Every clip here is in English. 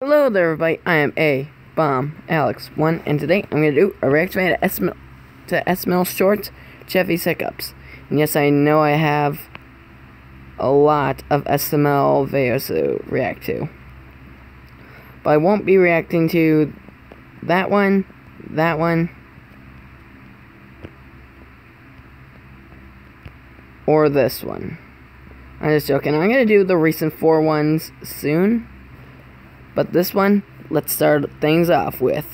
Hello there everybody, I am Alex1 and today I'm going to do a reaction to SML Shorts, Jeffy's Hiccups. And yes, I know I have a lot of SML videos to react to. But I won't be reacting to that one, or this one. I'm just joking, I'm going to do the recent 4 ones soon. But this one, let's start things off with.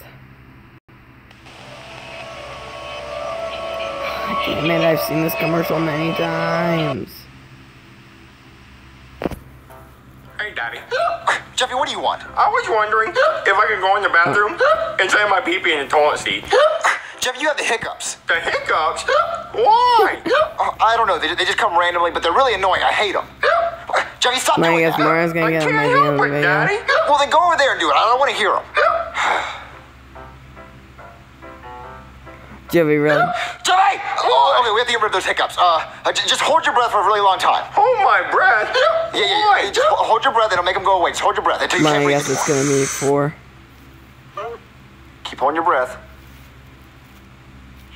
Damn it, I've seen this commercial many times. Hey, Daddy. Jeffy, what do you want? I was wondering if I could go in the bathroom and save my pee-pee in the toilet seat. Jeffy, you have the hiccups. The hiccups? Why? I don't know. They just come randomly, but they're really annoying. I hate them. Jeffy, stop doing I guess that. Mara's gonna get my video. Daddy. Well, then go over there and do it. I don't want to hear them. Jeffy, really? Jeffy! Oh, okay, we have to get rid of those hiccups. Just hold your breath for a really long time. Hold my breath? Yeah. Just hold your breath. It'll make them go away. Just hold your breath until you can't I breathe. guess it's gonna be 4. Keep holding your breath.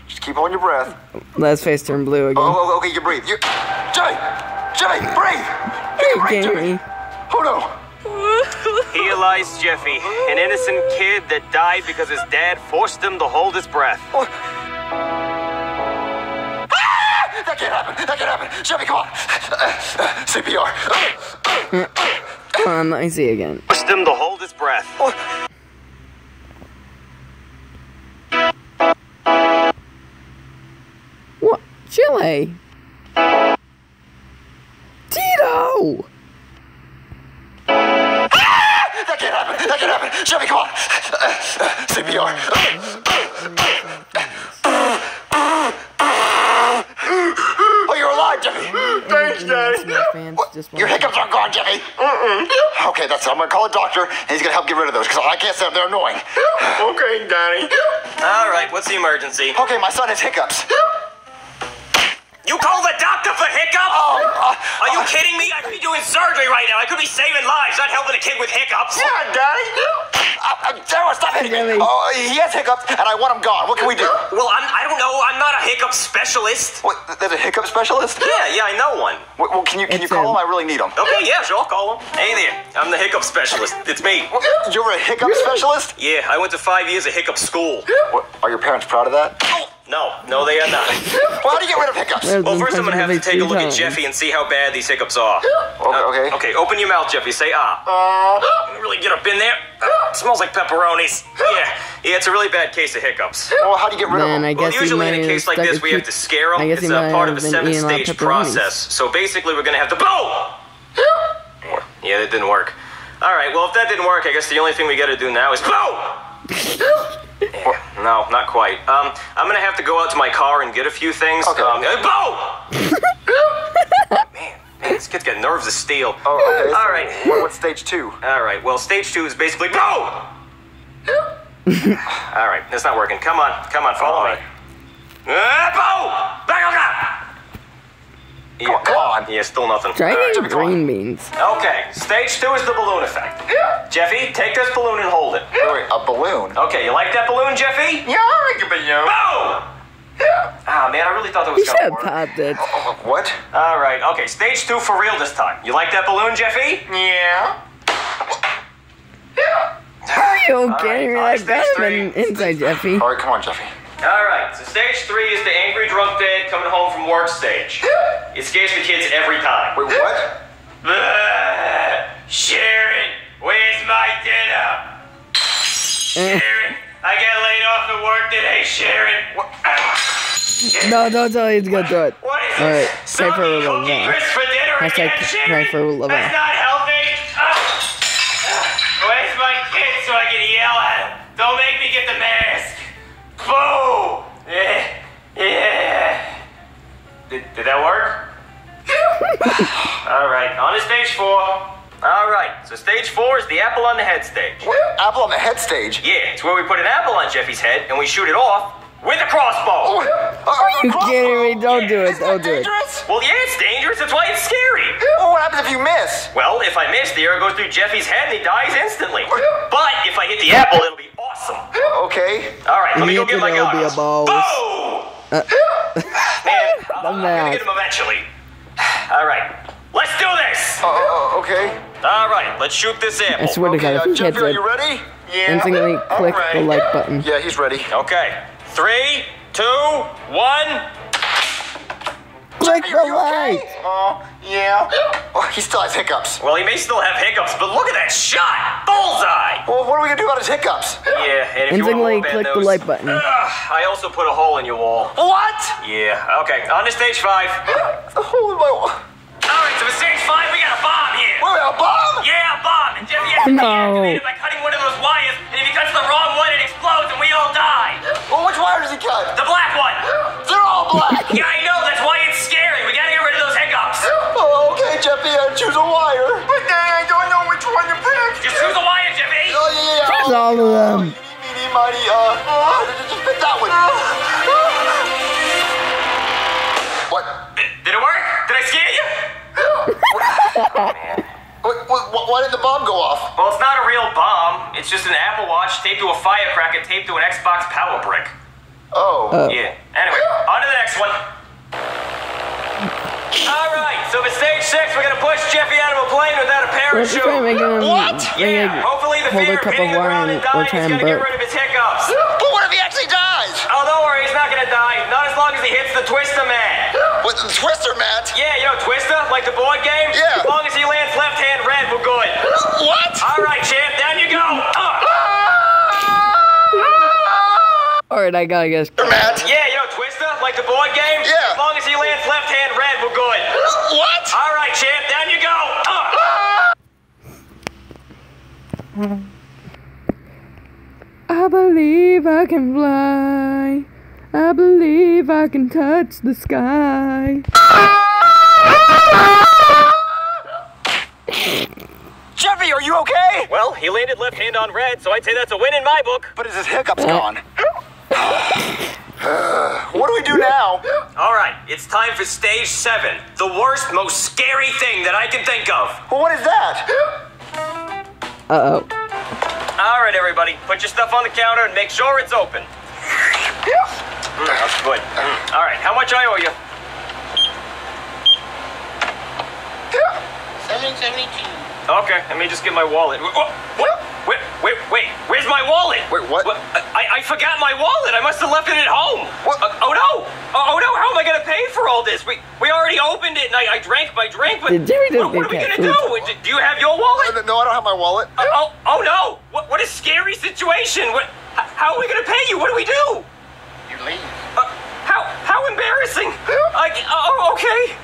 Just keep holding your breath. Let's face turn blue again. Oh, okay, you breathe. Jeffy, breathe! Jeffy. Oh no! Here lies Jeffy, an innocent kid that died because his dad forced him to hold his breath. That can't happen. Jeffy, come on. CPR. Come on, let me see again. Forced him to hold his breath. What? Chile? Tito! That can't happen. Jeffy, come on. CPR. Oh, you're alive, Jeffy. Thanks, Daddy. Your hiccups aren't gone, Jeffy. Okay, that's it. I'm going to call a doctor, and he's going to help get rid of those, because I can't say they're annoying. Okay, Daddy. All right, what's the emergency? Okay, my son has hiccups. You call the doctor for hiccups? Are you kidding me? I could be doing surgery right now. I could be saving lives, not helping a kid with hiccups. Yeah, Daddy. Sarah, stop hitting me. Oh, he has hiccups, and I want him gone. What can we do? Well, I don't know. I'm not a hiccup specialist. What, there's a hiccup specialist? Yeah, I know one. Well, can you call him? I really need him. Okay, yeah, sure, I'll call him. Hey there, I'm the hiccup specialist. It's me. You're a hiccup specialist? Yeah, I went to 5 years of hiccup school. What, are your parents proud of that? No, they are not. Well, how do you get rid of hiccups? Well, first I'm gonna have to take a look at Jeffy and see how bad these hiccups are. Okay. Okay, open your mouth, Jeffy. Say really get up in there. It smells like pepperonis. Yeah, it's a really bad case of hiccups. Well, how do you get rid of them? I guess Usually in a case like this, we have to scare them. It's a part of a 7-stage process. So basically, we're gonna have to boom! Yeah, that didn't work. All right, well, if that didn't work, I guess the only thing we gotta do now is boom! No, not quite. I'm gonna have to go out to my car and get a few things. Okay. Boom! Man, this kid's got nerves of steel. Oh, okay. All right. What's stage 2? All right, well, stage 2 is basically boom! All right, that's not working. Come on, follow me. Boom! Back up! Yeah, Come on. Yeah, still nothing. Try All right. getting green beans. Okay, stage 2 is the balloon effect. Jeffy, take this balloon and hold it. Wait, a balloon? Okay, you like that balloon, Jeffy? Yeah, I like a balloon. Boom! Ah, man, I really thought that was You gonna should have work. popped it. What? All right, okay, stage 2 for real this time. You like that balloon, Jeffy? Yeah. Are you okay? All right, I got stage him inside, Jeffy. All right, come on, Jeffy. All right, so stage 3 is the angry drunk dad coming home from work stage. It scares the kids every time. Wait, what? Sharon, where's my dinner? Sharon, I got laid off at work today, Sharon. No, don't tell he's gonna do it. What is All right, this? pray for Soggy Love. Cookie Crisp for dinner Hashtag again, Sharon? pray for Love. That's not healthy. Where's my kid so I can yell at him? Don't make me get the mask. Boo! Yeah. Did that work? All right, on to stage 4. All right, so stage 4 is the apple on the head stage. What? Apple on the head stage? Yeah, it's where we put an apple on Jeffy's head and we shoot it off with a crossbow. You kidding me? Don't do it. Don't do it. Dangerous? Well, yeah, it's dangerous. That's why it's scary. Well, what happens if you miss? Well, if I miss, the arrow goes through Jeffy's head and he dies instantly. hit the apple, it'll be awesome. Okay. All right, let me go get my gun. Boom! Man, I'm gonna get him eventually. All right, let's do this. Okay. All right, let's shoot this apple. I swear to God, if he hits Jeffy, are it, you ready? Yeah. instantly click the like button. Yeah, he's ready. Okay, 3, 2, 1. Click Jeffy, the are you like! okay? Yeah. Oh, he still has hiccups. Well, he may still have hiccups, but look at that shot! Bullseye! Well, what are we gonna do about his hiccups? Yeah, and if you want Instantly more bad click the news, like button. I also put a hole in your wall. What? Yeah, okay, on to stage 5. The hole in my wall. Alright, so for stage 5, we got a bomb here. Wait, a bomb? Yeah, a bomb. And Jeffy has to deactivate it by cutting one of those wires, and if he cuts the wrong one, it explodes and we all die. Well, which wire does he cut? The black one. They're all black. Yeah, I know, that's why it's scary. We gotta get rid of those hiccups. Oh, okay, Jeffy, choose a wire. But then I don't know which one to pick. Just choose a wire, Jeffy. Oh, yeah. Choose all of them. Meeny, miny, just pick that one. What? Did it work? Did I scare you? Why did the bomb go off? Well, it's not a real bomb. It's just an Apple Watch taped to a firecracker taped to an Xbox power brick. Oh. Yeah. Anyway, on to the next one. All right, so for stage 6, we're gonna push Jeffy out of a plane without a parachute. What? Yeah, hopefully the hold fear a of cup hitting of the ground wine and or dying try is and gonna get burp. rid of his hiccups. But what if he actually dies? Oh, don't worry, he's not gonna die. Not as long as he hits the twister mat. What, the twister mat? Yeah, you know Twister, like the board game? Yeah. As long as he lands left hand red, we're good. What? All right, champ, down you go. Alright, I gotta guess. Mat? Yeah, you know Twister, like the board game? Yeah. As long as he lands left hand red, we're good. What? All right, champ, down you go. I believe I can fly. I believe I can touch the sky. Jeffy, are you okay? Well, he landed left hand on red, so I'd say that's a win in my book. But is his hiccups gone? What do we do now? All right, it's time for stage 7. The worst, most scary thing that I can think of. Well, what is that? Uh-oh. All right, everybody, put your stuff on the counter and make sure it's open. That's good. All right, how much I owe you? $7.72. Okay, let me just get my wallet. What? Wait, where's my wallet? Wait, what? I forgot my wallet. I must have left it at home. What? Oh no, how am I gonna pay for all this? We already opened it and I drank my drink, but Did Jimmy just what are we get gonna food? do? Do you have your wallet? No, I don't have my wallet. Oh no, what a scary situation. How are we gonna pay you? What do we do? You leave. How embarrassing. Okay.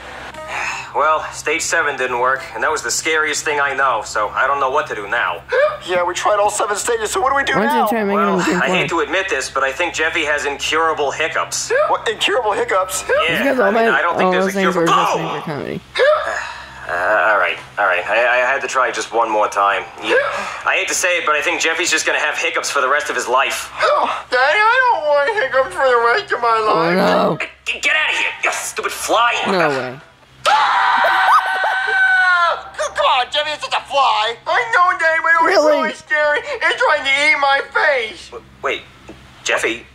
Well, stage 7 didn't work, and that was the scariest thing I know, so I don't know what to do now. Yeah, we tried all 7 stages, so what do we do Why don't now? you try making Well, him drink I wine? hate to admit this, but I think Jeffy has incurable hiccups. What, incurable hiccups? Yeah, Because all I don't think there's those a cure things for... were just made for comedy. All right. I had to try just one more time. Yeah. I hate to say it, but I think Jeffy's just gonna have hiccups for the rest of his life. Daddy, I don't want hiccups for the rest of my Oh life. no. Get out of here, you stupid fly! No way. Come on, Jeffy, it's just a fly. I know, Daddy, but it was Really? really scary. It's trying to eat my face. Wait, Jeffy,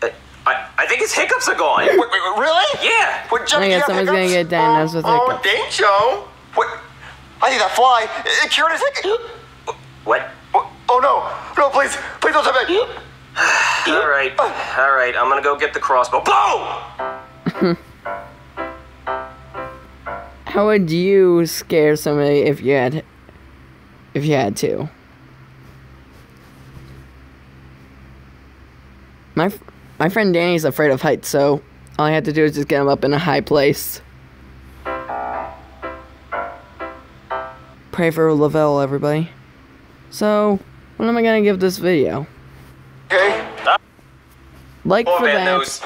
I think his hiccups are gone. Wait, really? Yeah. What, I Jeffy, guess you have someone's gonna hiccups? get diagnosed with I don't hiccups. think so. What? I think that fly, it cured his hiccups. What? Oh no, please don't tell me. All right. I'm gonna go get the crossbow. Boom! How would you scare somebody if you had to? My friend Danny's afraid of heights, so all I had to do is just get him up in a high place. Pray for Lavelle, everybody. So, what am I gonna give this video? Okay. Like for bad that, news.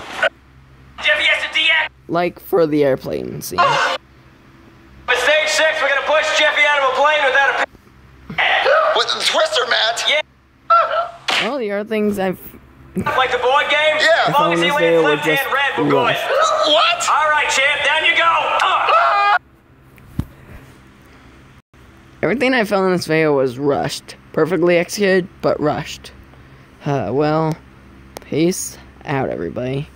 Jeffy has to deactivate. like for the airplane scene. For stage 6, we're gonna push Jeffy out of a plane without a... What, the twister mat? Yeah. Well, the other things I've... Like the board game? Yeah. As long as he If only they lands were left hand just red, we're good. rushed. What? All right, champ, down you go. Everything I filmed in this video was rushed. Perfectly executed, but rushed. Well, peace out, everybody.